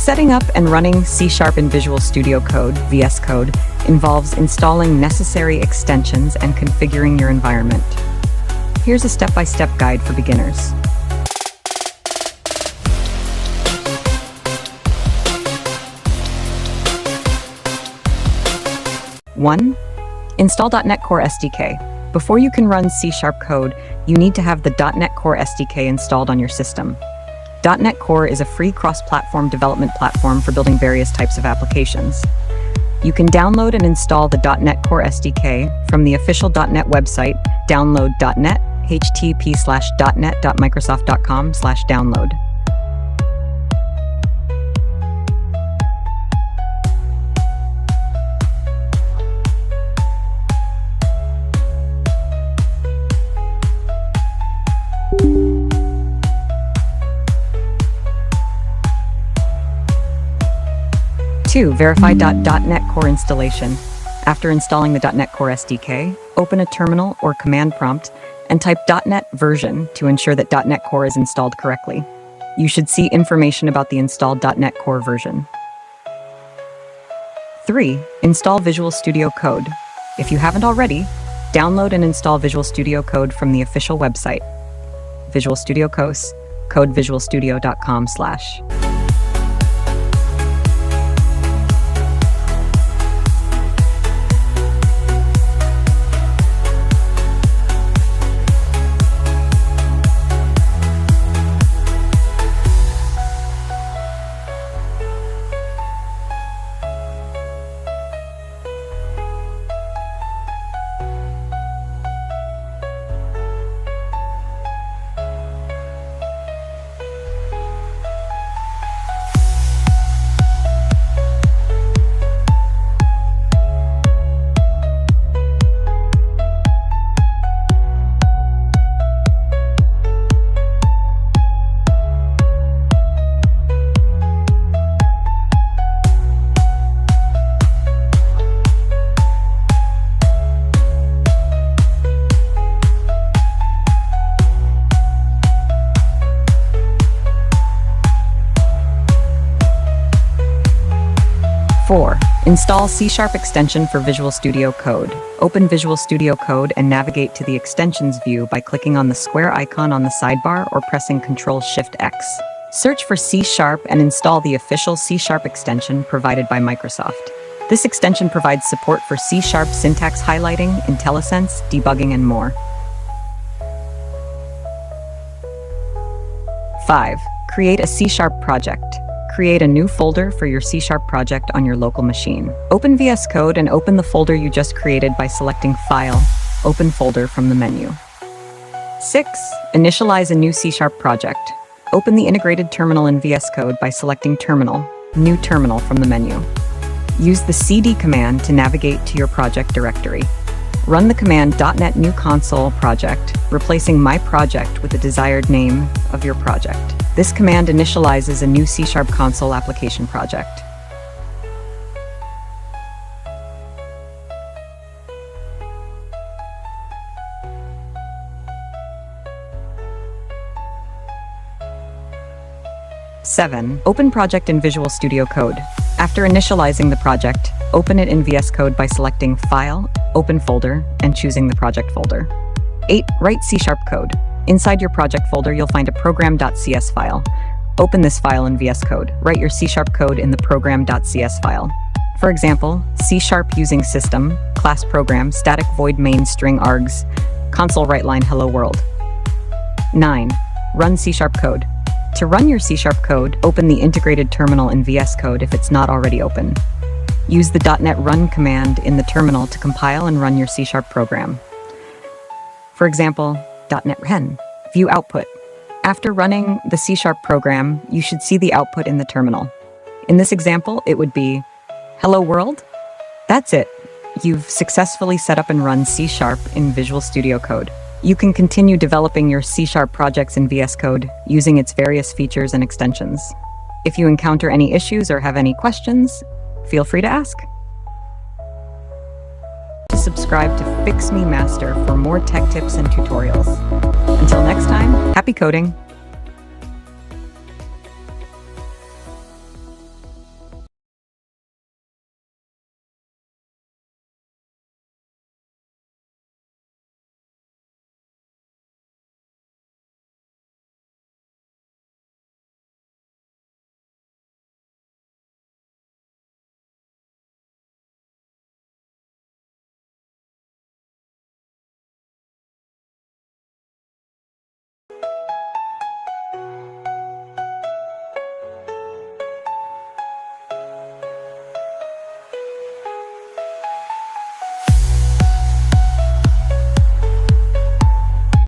Setting up and running C# in Visual Studio Code, VS Code, involves installing necessary extensions and configuring your environment. Here's a step-by-step guide for beginners. One, install .NET Core SDK. Before you can run C# code, you need to have the .NET Core SDK installed on your system. .NET Core is a free cross-platform development platform for building various types of applications. You can download and install the .NET Core SDK from the official .NET website, download.net, http://net.microsoft.com/download. 2. Verify .NET Core installation. After installing the .NET Core SDK, open a terminal or command prompt and type .NET version to ensure that .NET Core is installed correctly. You should see information about the installed .NET Core version. 3. Install Visual Studio Code. If you haven't already, download and install Visual Studio Code from the official website. Visual Studio Code, visualstudio.com/. 4. Install C# extension for Visual Studio Code. Open Visual Studio Code and navigate to the Extensions view by clicking on the square icon on the sidebar or pressing Ctrl-Shift-X. Search for C# and install the official C# extension provided by Microsoft. This extension provides support for C# syntax highlighting, IntelliSense, debugging, and more. 5. Create a C# project. Create a new folder for your C# project on your local machine. Open VS Code and open the folder you just created by selecting File, Open Folder from the menu. 6. Initialize a new C# project. Open the integrated terminal in VS Code by selecting Terminal, New Terminal from the menu. Use the cd command to navigate to your project directory. Run the command .NET New Console Project, replacing My Project with the desired name of your project. This command initializes a new C# console application project. Seven. Open project in Visual Studio Code. After initializing the project, open it in VS Code by selecting File, Open Folder, and choosing the project folder. 8. Write C# code. Inside your project folder, you'll find a program.cs file. Open this file in VS Code. Write your C# code in the program.cs file. For example, C# using system, class program, static void main string args, console write line hello world. 9. Run C# code. To run your C# code, open the integrated terminal in VS Code if it's not already open. Use the .NET Run command in the terminal to compile and run your C# program. For example, .NET Run, view output. After running the C# program, you should see the output in the terminal. In this example, it would be, "Hello world?" That's it. You've successfully set up and run C# in Visual Studio Code. You can continue developing your C# projects in VS Code using its various features and extensions. If you encounter any issues or have any questions, feel free to ask. Subscribe to Fix Me Master for more tech tips and tutorials. Until next time, happy coding!